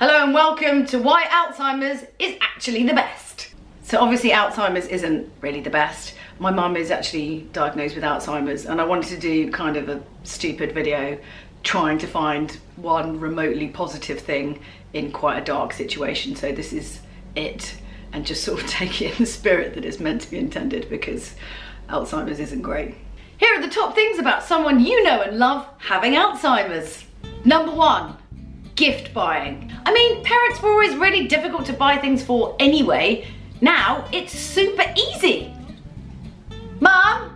Hello and welcome to why Alzheimer's is actually the best. So obviously Alzheimer's isn't really the best. My mum is actually diagnosed with Alzheimer's and I wanted to do kind of a stupid video trying to find one remotely positive thing in quite a dark situation. So this is it, and just sort of take it in the spirit that it's meant to be intended, because Alzheimer's isn't great. Here are the top things about someone you know and love having Alzheimer's. Number 1. Gift buying. I mean, parents were always really difficult to buy things for anyway. Now it's super easy. Mum,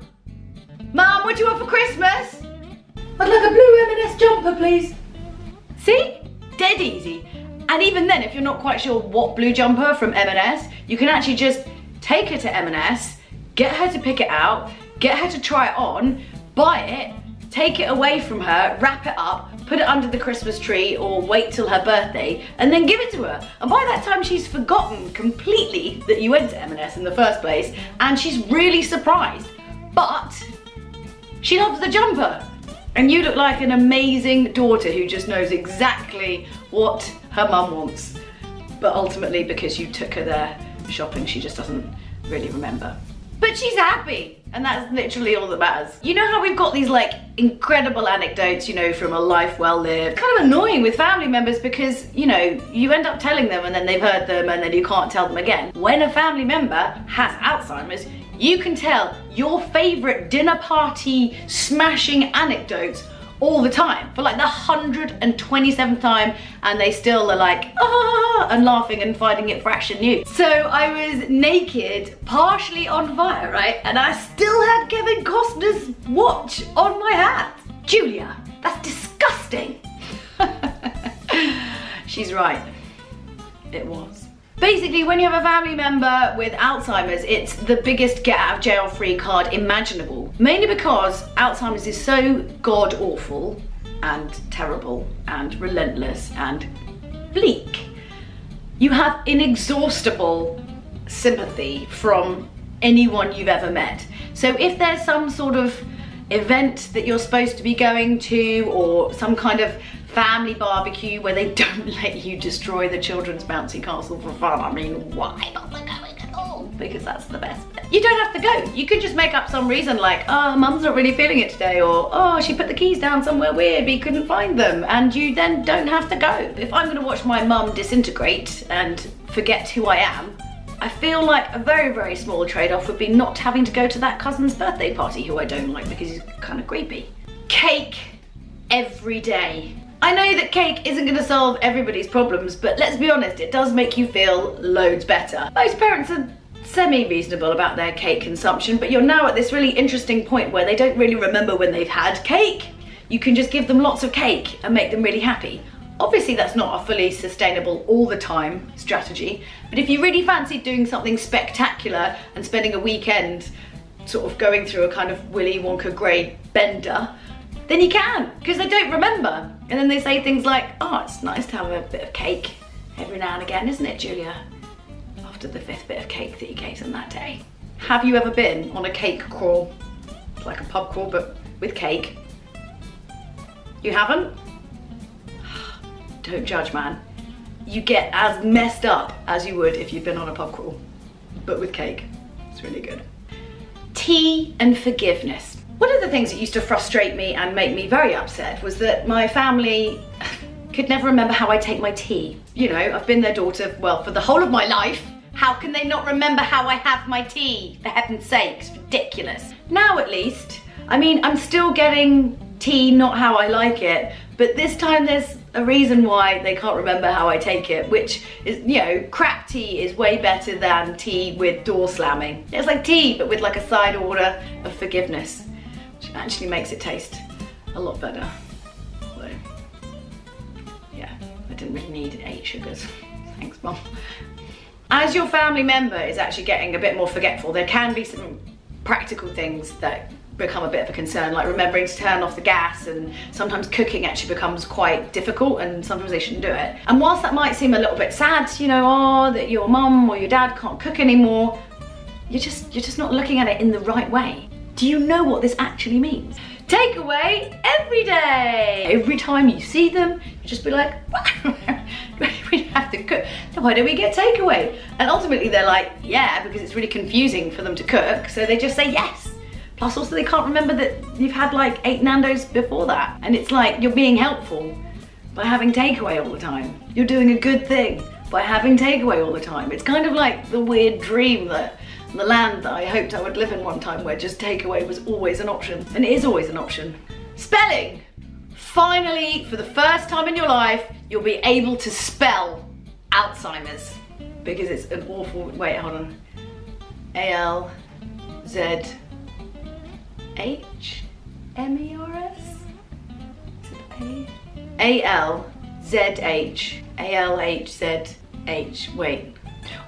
what do you want for Christmas? I'd like a blue M&S jumper, please. See? Dead easy. And even then, if you're not quite sure what blue jumper from M&S, you can actually just take her to M&S, get her to pick it out, get her to try it on, buy it, take it away from her, wrap it up, put it under the Christmas tree or wait till her birthday and then give it to her. And by that time she's forgotten completely that you went to M&S in the first place, and she's really surprised. But she loves the jumper. And you look like an amazing daughter who just knows exactly what her mum wants. But ultimately, because you took her there shopping, she just doesn't really remember. But she's happy, and that's literally all that matters. You know how we've got these like incredible anecdotes, you know, from a life well lived. Kind of annoying with family members because, you know, you end up telling them and then they've heard them and then you can't tell them again. When a family member has Alzheimer's, you can tell your favorite dinner party smashing anecdotes all the time for like the 127th time, and they still are like, ah, and laughing and finding it fresh and new. So I was naked, partially on fire, right? And I still had Kevin Costner's watch on my hat. Julia, that's disgusting. She's right, it was. Basically, when you have a family member with Alzheimer's, it's the biggest get out of jail free card imaginable. Mainly because Alzheimer's is so god awful and terrible and relentless and bleak. You have inexhaustible sympathy from anyone you've ever met. So if there's some sort of event that you're supposed to be going to, or some kind of family barbecue where they don't let you destroy the children's bouncy castle for fun, I mean, why bother going at all? Because that's the best bit. You don't have to go. You could just make up some reason like, oh, mum's not really feeling it today, or oh, she put the keys down somewhere weird, we couldn't find them, and you then don't have to go. If I'm gonna watch my mum disintegrate and forget who I am, I feel like a very, very small trade-off would be not having to go to that cousin's birthday party who I don't like because he's kind of creepy. Cake every day. I know that cake isn't going to solve everybody's problems, but let's be honest, it does make you feel loads better. Most parents are semi-reasonable about their cake consumption, but you're now at this really interesting point where they don't really remember when they've had cake. You can just give them lots of cake and make them really happy. Obviously that's not a fully sustainable all the time strategy, but if you really fancy doing something spectacular and spending a weekend sort of going through a kind of Willy Wonka grade bender, then you can, because they don't remember. And then they say things like, oh, it's nice to have a bit of cake every now and again, isn't it, Julia? After the 5th bit of cake that you gave them that day. Have you ever been on a cake crawl? It's like a pub crawl, but with cake. You haven't? Don't judge, man. You get as messed up as you would if you'd been on a pub crawl, but with cake. It's really good. Tea and forgiveness. One of the things that used to frustrate me and make me very upset was that my family could never remember how I take my tea. You know, I've been their daughter, well, for the whole of my life. How can they not remember how I have my tea? For heaven's sake, it's ridiculous. Now at least, I mean, I'm still getting tea not how I like it, but this time there's a reason why they can't remember how I take it, which is, you know, crap tea is way better than tea with door slamming. It's like tea, but with like a side order of forgiveness, which actually makes it taste a lot better. Although, yeah, I didn't really need 8 sugars. Thanks, Mum. As your family member is actually getting a bit more forgetful, there can be some practical things that become a bit of a concern, like remembering to turn off the gas, and sometimes cooking actually becomes quite difficult and sometimes they shouldn't do it. And whilst that might seem a little bit sad, you know, oh, that your mum or your dad can't cook anymore, you're just not looking at it in the right way. Do you know what this actually means? Takeaway every day. Every time you see them, you just be like, we why don't we get takeaway? And ultimately they're like, yeah, because it's really confusing for them to cook, so they just say yes. Plus also they can't remember that you've had like 8 Nando's before that. And it's like, you're being helpful by having takeaway all the time. You're doing a good thing by having takeaway all the time. It's kind of like the weird dream that the land that I hoped I would live in one time, where just takeaway was always an option. And it is always an option. Spelling. Finally, for the first time in your life, you'll be able to spell Alzheimer's. Because it's an awful, wait, hold on. A-L-Z-H-M-E-R-S? Is it A? A-L-Z-H. A-L-H-Z-H, wait.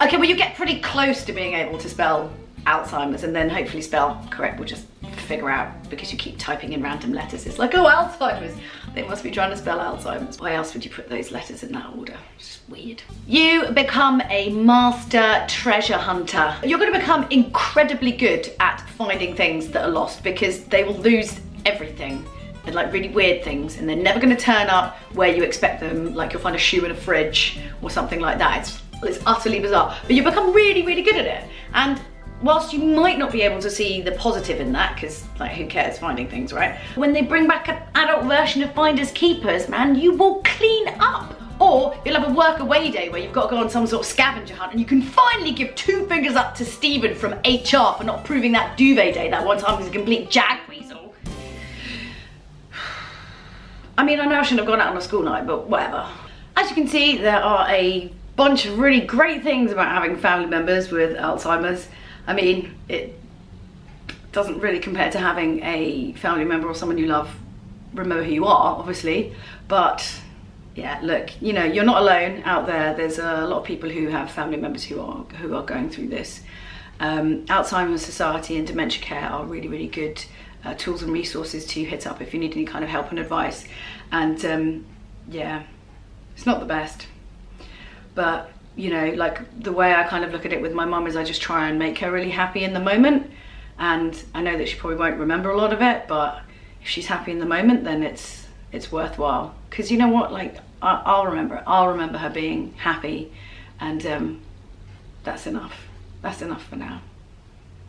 Okay, well you get pretty close to being able to spell Alzheimer's, and then hopefully spell correct. We'll just figure out, because you keep typing in random letters. It's like, oh, Alzheimer's. They must be trying to spell Alzheimer's. Why else would you put those letters in that order? It's just weird. You become a master treasure hunter. You're going to become incredibly good at finding things that are lost, because they will lose everything. And like really weird things, and they're never going to turn up where you expect them. Like you'll find a shoe in a fridge or something like that. It's utterly bizarre, but you become really, really good at it. And whilst you might not be able to see the positive in that, because like who cares finding things, right? When they bring back an adult version of Finders Keepers, man, you will clean up. Or you'll have a work away day where you've got to go on some sort of scavenger hunt, and you can finally give 2 fingers up to Stephen from HR for not proving that duvet day that one time he was a complete jag weasel. I mean, I know I shouldn't have gone out on a school night, but whatever. As you can see, there are a bunch of really great things about having family members with Alzheimer's. I mean, it doesn't really compare to having a family member or someone you love remember who you are, obviously. But yeah, look, you know, you're not alone out there. There's a lot of people who have family members who are going through this. Alzheimer's Society and dementia care are really, really good tools and resources to hit up if you need any kind of help and advice. And yeah, it's not the best, but you know, like the way I kind of look at it with my mum is I just try and make her really happy in the moment. And I know that she probably won't remember a lot of it, but if she's happy in the moment, then it's worthwhile. Because you know what, like I'll remember her being happy, and that's enough for now.